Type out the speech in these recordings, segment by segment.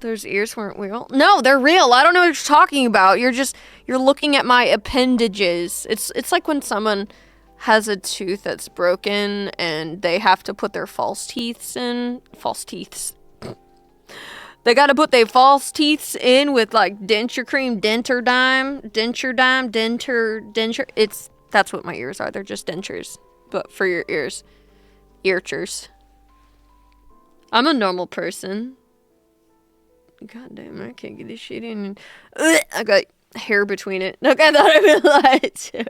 Those ears weren't real? No, they're real. I don't know what you're talking about. You're looking at my appendages. It's like when someone has a tooth that's broken and they have to put their false teeths in. False teeths. They gotta put their false teeths in with like denture cream, denture dime. That's what my ears are. They're just dentures. But for your ears. Earchers. I'm a normal person. God damn, I can't get this shit in. I got hair between it. Look, I thought I would lie too.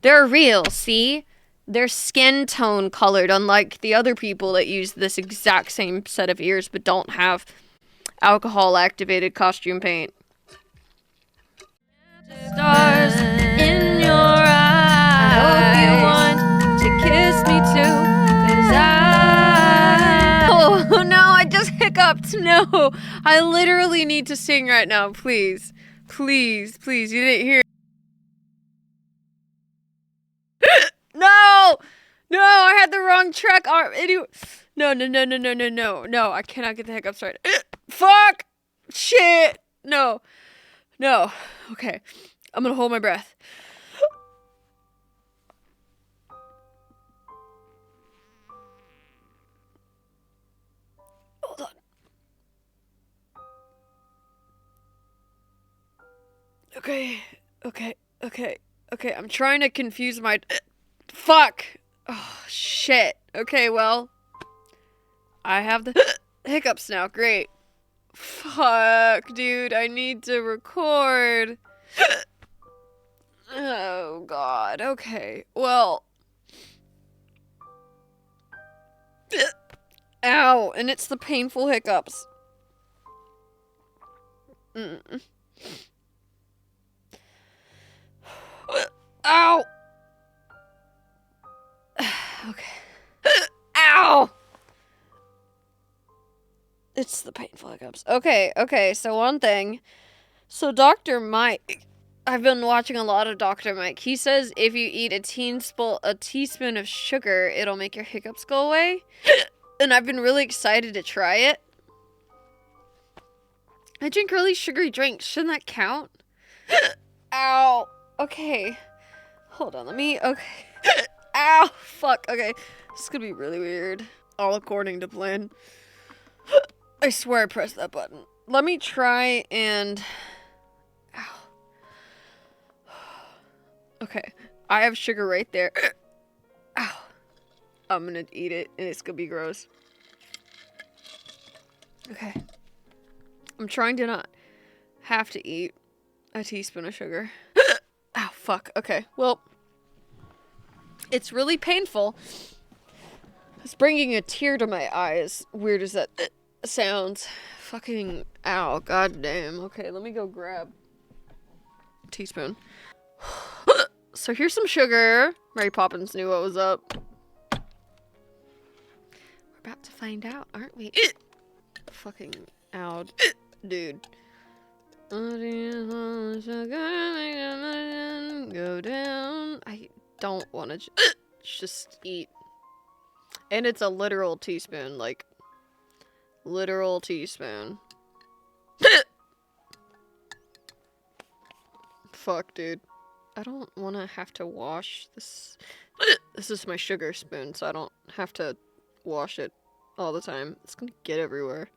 They're real, see? They're skin tone colored, unlike the other people that use this exact same set of ears but don't have alcohol activated costume paint. Stars in your eyes. I hope you want to kiss me too. Oh no, I just hiccuped. No, I literally need to sing right now. Please, please, please. You didn't hear. No, no, I had the wrong track. Anyway, no. I cannot get the hiccups right. Fuck, shit. No. Okay, I'm gonna hold my breath. Hold on. Okay, I'm trying to confuse my... Fuck! Oh, shit. Okay, well... I have the hiccups now. Great. Fuck, dude. I need to record. Oh, God. Okay. Well... Ow. And it's the painful hiccups. Ow! Okay. Ow! It's the painful hiccups. Okay, so one thing. So Dr. Mike, I've been watching a lot of Dr. Mike. He says if you eat a teaspoon of sugar, it'll make your hiccups go away. And I've been really excited to try it. I drink really sugary drinks. Shouldn't that count? Ow. Okay. Hold on, okay. Ow, fuck, okay. This is gonna be really weird. All according to plan. I swear I pressed that button. Let me try and... Ow. Okay, I have sugar right there. Ow. I'm gonna eat it, and it's gonna be gross. Okay. I'm trying to not have to eat a teaspoon of sugar. Ow, fuck. Okay, well... It's really painful. It's bringing a tear to my eyes. Weird as that sounds. Fucking ow. God damn. Okay, let me go grab a teaspoon. So here's some sugar. Mary Poppins knew what was up. We're about to find out, aren't we? Fucking ow. Dude. Go down. I don't want to just eat. And it's a literal teaspoon, like literal teaspoon. Fuck, dude. I don't want to have to wash this. This is my sugar spoon, so I don't have to wash it all the time. It's gonna get everywhere.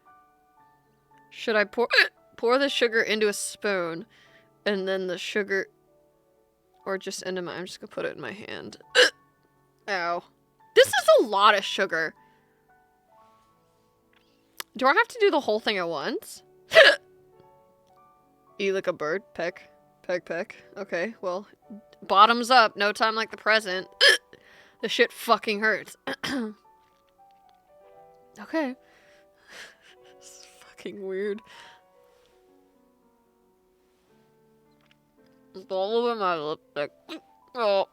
Should I pour the sugar into a spoon and then the sugar... Or just into my... I'm just gonna put it in my hand. Ow. This is a lot of sugar. Do I have to do the whole thing at once? Eat like a bird. Peck. Peck, peck. Okay, well. Bottoms up. No time like the present. The shit fucking hurts. Okay. This is fucking weird. It's all over my lipstick. Oh.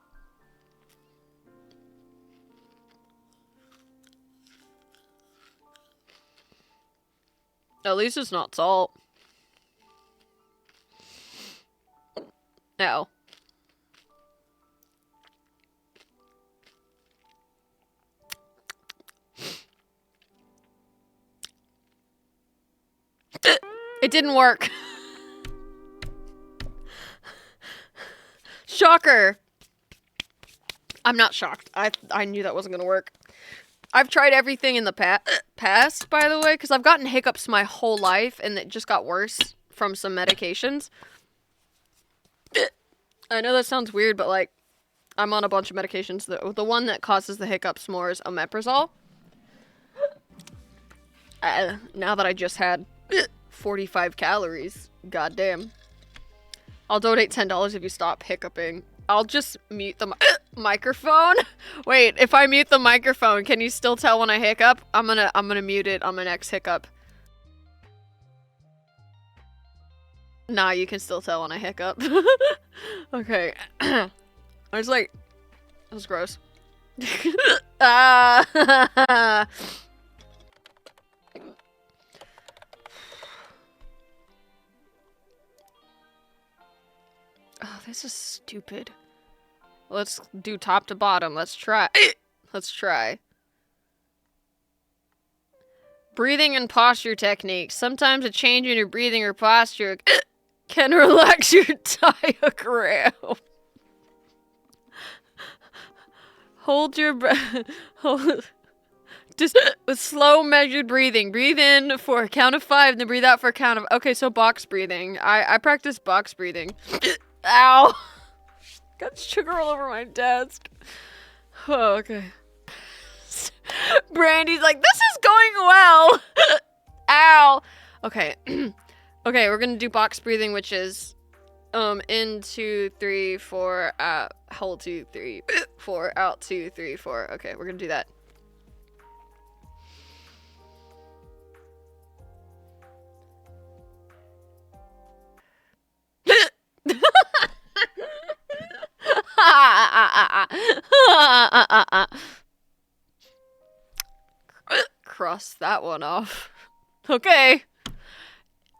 At least it's not salt. No. It didn't work. Shocker. I'm not shocked. I knew that wasn't gonna work. I've tried everything in the past, by the way, because I've gotten hiccups my whole life, and it just got worse from some medications. I know that sounds weird, but, like, I'm on a bunch of medications. The one that causes the hiccups more is omeprazole. Now that I just had 45 calories, goddamn. I'll donate $10 if you stop hiccuping. I'll just mute the microphone. Wait, if I mute the microphone, can you still tell when I hiccup? I'm gonna mute it on my next hiccup. Nah, you can still tell when I hiccup. Okay. I was like, that was gross. Oh, this is stupid. Let's do top to bottom. Let's try. Let's try. Breathing and posture techniques. Sometimes a change in your breathing or posture can relax your diaphragm. Hold your breath. Just with slow, measured breathing. Breathe in for a count of 5, and then breathe out for a count of... Okay, so box breathing. I practice box breathing. Ow! Got sugar all over my desk. Oh, okay. Brandy's like, this is going well! Ow! Okay. Okay, we're gonna do box breathing, which is... in 2, 3, 4, out, hold 2, 3, 4, out 2, 3, 4. Okay, we're gonna do that. Cross that one off. Okay.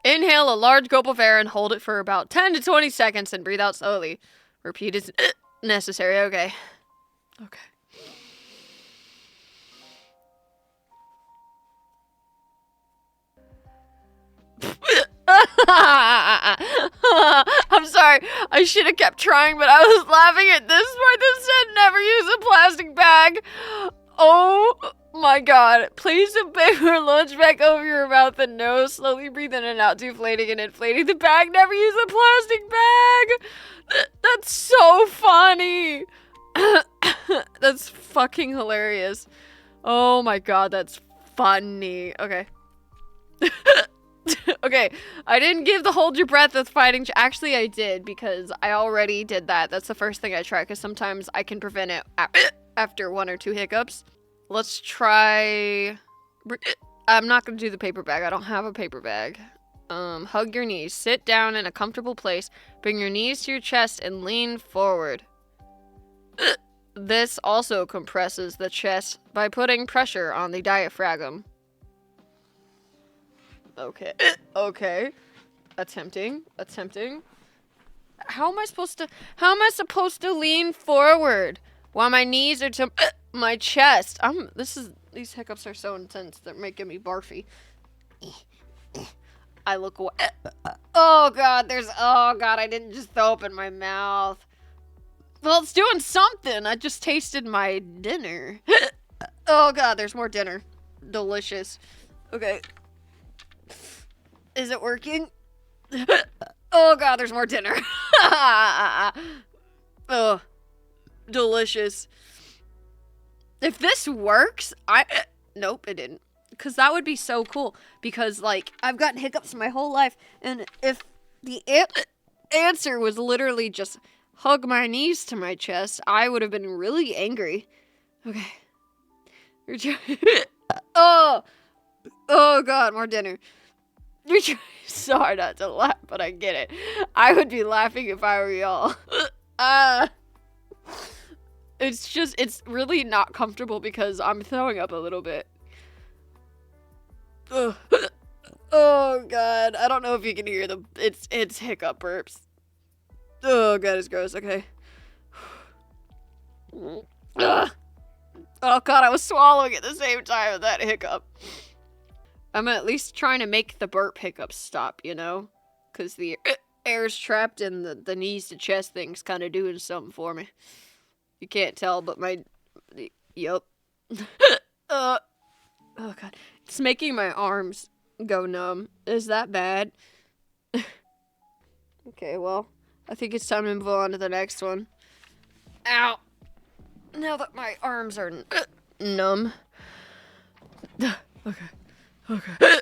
Inhale a large gulp of air and hold it for about 10 to 20 seconds and breathe out slowly. Repeat as necessary. Okay. Okay. I'm sorry. I should have kept trying, but I was laughing at this part that said never use a plastic bag. Oh my god. Place a paper lunch bag over your mouth and nose. Slowly breathe in and out, deflating and inflating the bag. Never use a plastic bag. That's so funny. That's fucking hilarious. Oh my god, that's funny. Okay. Okay, I didn't give the hold your breath with fighting. Actually, I did, because I already did that. That's the first thing I try, because sometimes I can prevent it after 1 or 2 hiccups. Let's try... I'm not going to do the paper bag. I don't have a paper bag. Hug your knees. Sit down in a comfortable place. Bring your knees to your chest and lean forward. This also compresses the chest by putting pressure on the diaphragm. Okay. Okay. Attempting. How am I supposed to lean forward while my knees are to my chest? These hiccups are so intense. They're making me barfy. I look away. Oh god, I didn't just throw up in my mouth. Well, it's doing something. I just tasted my dinner. Oh god, there's more dinner. Delicious. Okay. Is it working? Oh god, there's more dinner. Oh, delicious. If this works, nope, it didn't. Because that would be so cool. Because, like, I've gotten hiccups my whole life. And if the answer was literally just hug my knees to my chest, I would have been really angry. Okay. Oh god, more dinner. You're trying so hard not to laugh, but I get it. I would be laughing if I were y'all. It's really not comfortable because I'm throwing up a little bit. Ugh. Oh god, I don't know if you can hear it's hiccup burps. Oh god, it's gross. Okay. Ugh. Oh god, I was swallowing at the same time with that hiccup. I'm at least trying to make the burp hiccups stop, you know? Because the air's trapped and the knees to chest thing's kind of doing something for me. You can't tell, but yup. Oh, God. It's making my arms go numb. Is that bad? Okay, well, I think it's time to move on to the next one. Ow. Now that my arms are numb. Okay.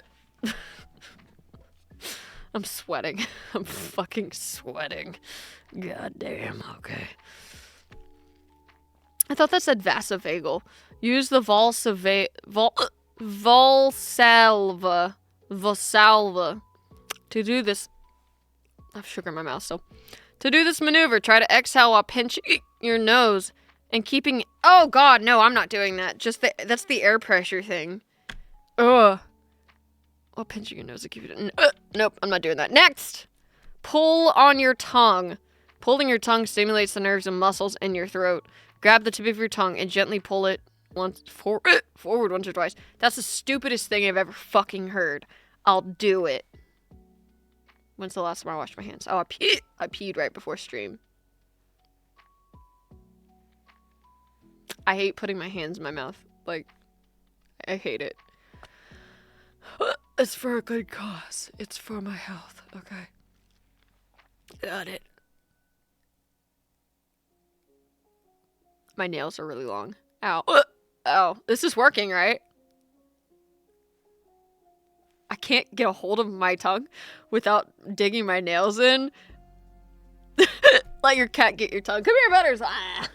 I'm sweating. I'm fucking sweating. God damn, okay. I thought that said vasovagal. Use the Valsalva to do this. I have sugar in my mouth, so. To do this maneuver, try to exhale while pinching your nose and keeping. Oh, God, no, I'm not doing that. That's the air pressure thing. Ugh. While pinching your nose and keeping it. Nope, I'm not doing that. Next, pull on your tongue. Pulling your tongue stimulates the nerves and muscles in your throat. Grab the tip of your tongue and gently pull it forward once or twice. That's the stupidest thing I've ever fucking heard. I'll do it. When's the last time I washed my hands? Oh, I peed right before stream. I hate putting my hands in my mouth. Like, I hate it. It's for a good cause. It's for my health, okay? Got it. My nails are really long. Ow. Oh, this is working, right? I can't get a hold of my tongue without digging my nails in. Let your cat get your tongue. Come here, Butters. Ah.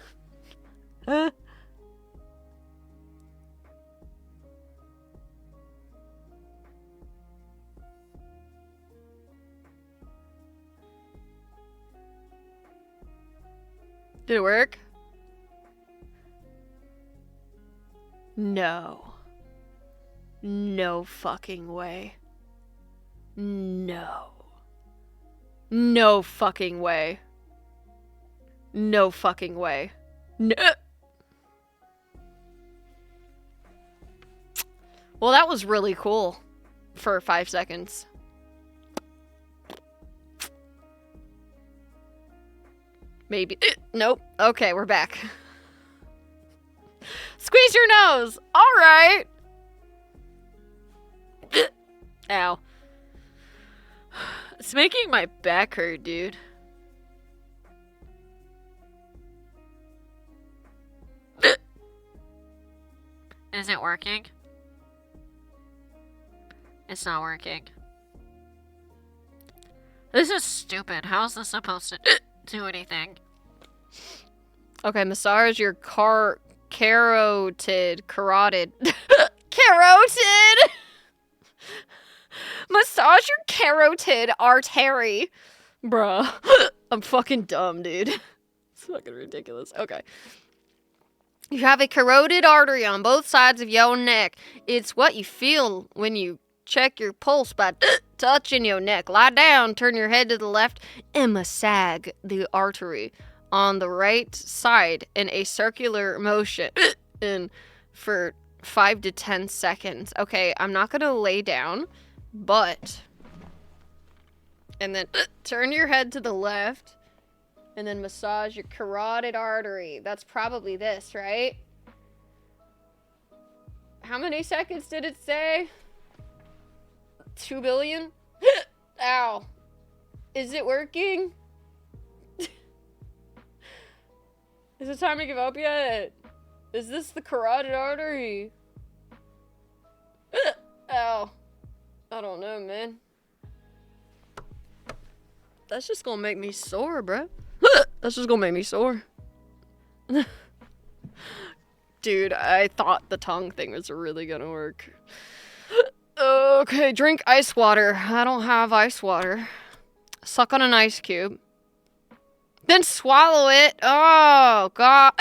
Did it work? No. No fucking way. No. No fucking way. No fucking way. No. Well, that was really cool for 5 seconds. Maybe. Nope. Okay, we're back. Squeeze your nose. All right. Ow. It's making my back hurt, dude. Is it working? It's not working. This is stupid. How is this supposed to do anything? Okay, massage your carotid. Carotid. Massage your carotid artery. Bruh. I'm fucking dumb, dude. It's fucking ridiculous. Okay. You have a carotid artery on both sides of your neck. It's what you feel when you check your pulse by touching your neck. Lie down, turn your head to the left, and massage the artery on the right side in a circular motion for 5 to 10 seconds. Okay, I'm not gonna lay down, but... And then turn your head to the left, and then massage your carotid artery. That's probably this, right? How many seconds did it say? 2 billion? Ow. Is it working? Is it time to give up yet? Is this the carotid artery? Ow. I don't know, man. That's just gonna make me sore, bruh. That's just gonna make me sore. Dude, I thought the tongue thing was really gonna work. Okay, drink ice water. I don't have ice water. Suck on an ice cube. Then swallow it. Oh, God.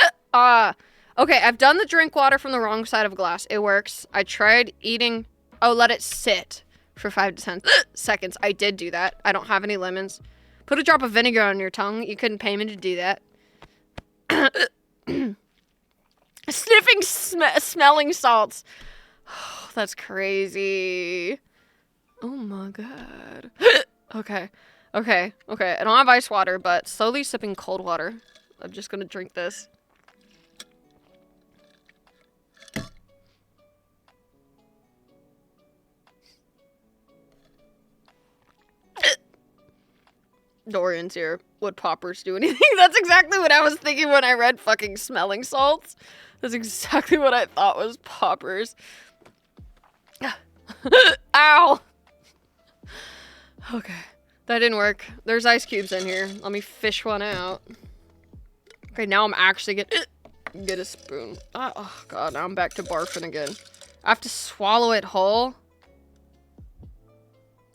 Okay, I've done the drink water from the wrong side of a glass. It works. I tried eating... Oh, let it sit for 5 to 10 seconds. I did do that. I don't have any lemons. Put a drop of vinegar on your tongue. You couldn't pay me to do that. Sniffing smelling salts. Oh, that's crazy. Oh my god. Okay. Okay. Okay. I don't have ice water, but slowly sipping cold water. I'm just gonna drink this. Dorian's here. Would poppers do anything? That's exactly what I was thinking when I read fucking smelling salts. That's exactly what I thought was poppers. Ow! Okay. That didn't work. There's ice cubes in here. Let me fish one out. Okay, now I'm actually gonna get a spoon. Oh god, now I'm back to barfing again. I have to swallow it whole?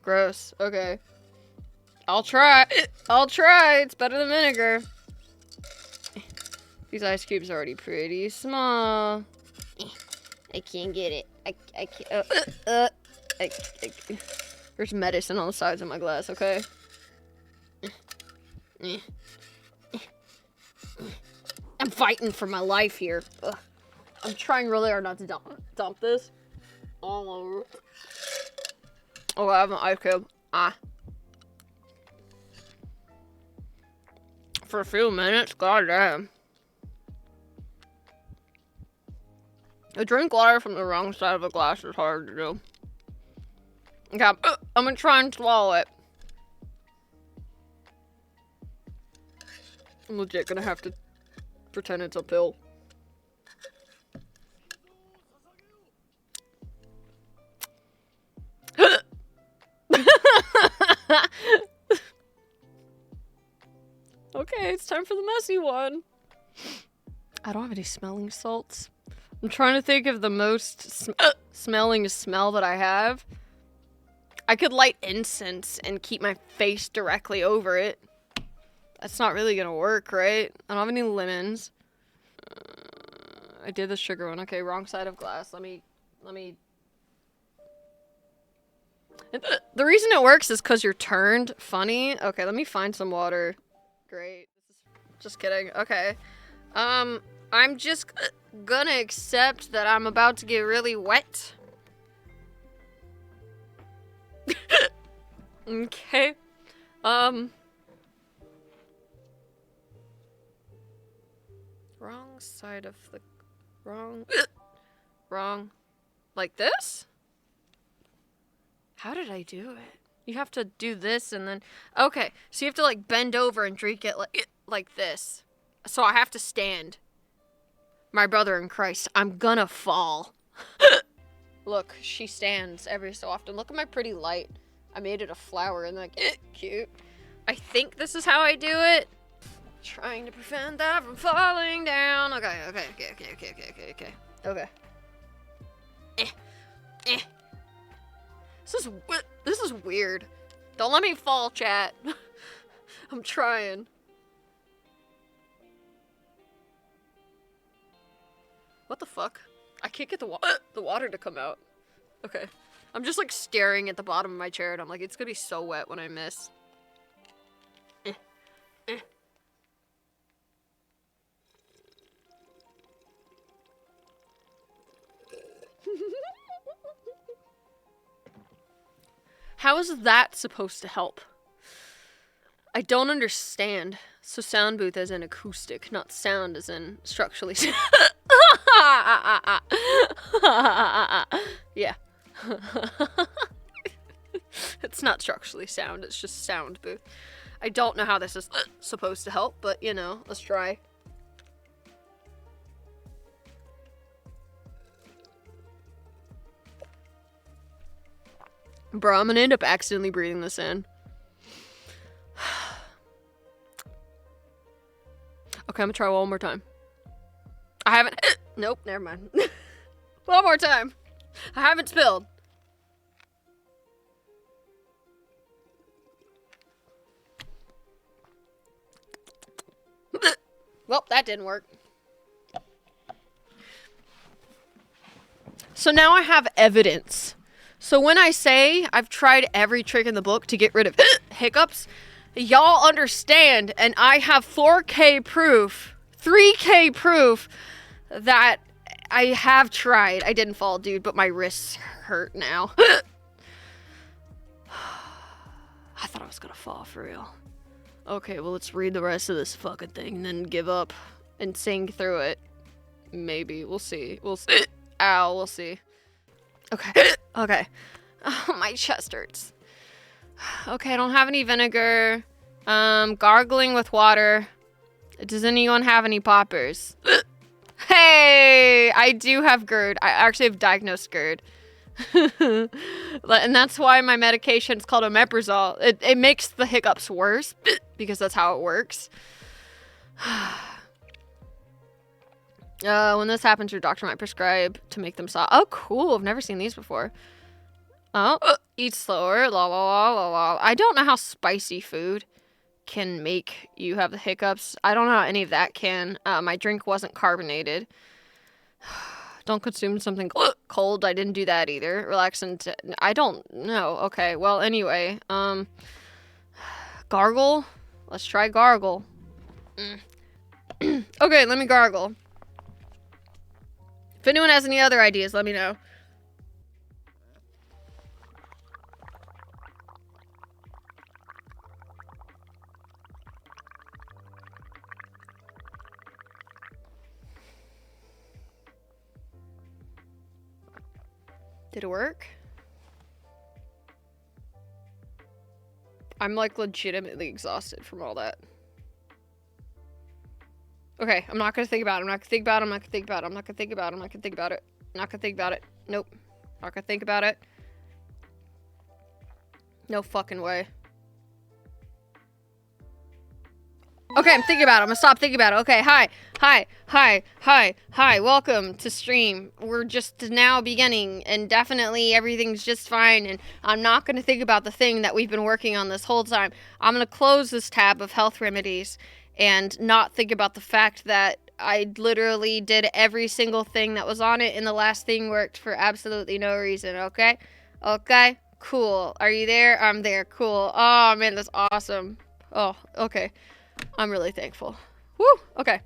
Gross. Okay. I'll try. I'll try. It's better than vinegar. These ice cubes are already pretty small. I can't get it. I can't. There's medicine on the sides of my glass, okay? I'm fighting for my life here. Ugh. I'm trying really hard not to dump this all over. Oh, I have an ice cube. For a few minutes, goddamn. To drink water from the wrong side of a glass is hard to do. Okay, I'm gonna try and swallow it. I'm legit gonna have to pretend it's a pill. Okay, it's time for the messy one. I don't have any smelling salts. I'm trying to think of the most smelling smell that I have. I could light incense and keep my face directly over it. That's not really gonna work, right? I don't have any lemons. I did the sugar one. Okay, wrong side of glass. Let me... The reason it works is because you're turned. Funny. Okay, let me find some water. Great. Just kidding. Okay. I'm just gonna accept that I'm about to get really wet. Okay. Wrong side of the... Wrong. Like this? How did I do it? You have to do this and then... Okay, so you have to, like, bend over and drink it like this. So I have to stand. My brother in Christ, I'm gonna fall. Look, she stands every so often. Look at my pretty light. I made it a flower and like, cute. I think this is how I do it. Trying to prevent that from falling down. Okay. This is weird. Don't let me fall, chat. I'm trying. What the fuck? I can't get the water to come out. Okay. I'm just like staring at the bottom of my chair and I'm like, it's gonna be so wet when I miss. How is that supposed to help? I don't understand. So sound booth as in acoustic, not sound as in structurally. Yeah. It's not structurally sound, it's just sound booth. I don't know how this is supposed to help, but you know, let's try. Bro, I'm gonna end up accidentally breathing this in. Okay, I'm gonna try one more time. I haven't... Nope, never mind. One more time. I haven't spilled. Well, that didn't work. So now I have evidence. So when I say I've tried every trick in the book to get rid of hiccups, y'all understand, and I have 4K proof, 3K proof that I have tried. I didn't fall, dude, but my wrists hurt now. I thought I was gonna fall for real. Okay, well, let's read the rest of this fucking thing and then give up and sing through it. Maybe. We'll see. We'll see. Ow, we'll see. Okay. Okay. Oh, my chest hurts. Okay, I don't have any vinegar. Gargling with water. Does anyone have any poppers? Hey! I do have GERD. I actually have diagnosed GERD. And that's why my medication is called omeprazole. It makes the hiccups worse because that's how it works. When this happens, your doctor might prescribe to make them stop. Oh, cool. I've never seen these before. Oh, eat slower. La la la la la. I don't know how spicy food can make you have the hiccups. I don't know how any of that can. My drink wasn't carbonated. Don't consume something cold. I didn't do that either. Relax and I don't know. Okay, well, anyway. Gargle? Let's try gargle. Okay, let me gargle. If anyone has any other ideas, let me know. Did it work? I'm like legitimately exhausted from all that. Okay, I'm not gonna think about it. I'm not gonna think about it. I'm not gonna think about it. I'm not gonna think about it. I'm not gonna think about it. I'm not gonna think about it. Nope. Not gonna think about it. No fucking way. Okay, I'm thinking about it. I'm gonna stop thinking about it. Okay, hi. Welcome to stream. We're just now beginning, and definitely everything's just fine, and I'm not gonna think about the thing that we've been working on this whole time. I'm gonna close this tab of health remedies and not think about the fact that I literally did every single thing that was on it, and the last thing worked for absolutely no reason, okay? Okay? Cool. Are you there? I'm there. Cool. Oh, man, that's awesome. Oh, okay. I'm really thankful. Woo! Okay.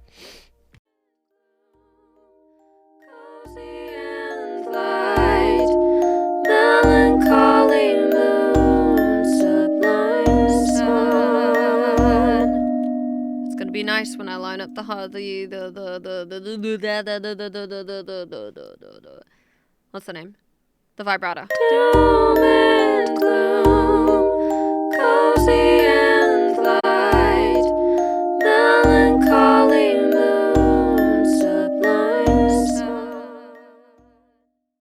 Cozy and light, melancholy moon, sublime sun. It's gonna be nice when I line up the what's the name? The vibrato. Doom and gloom.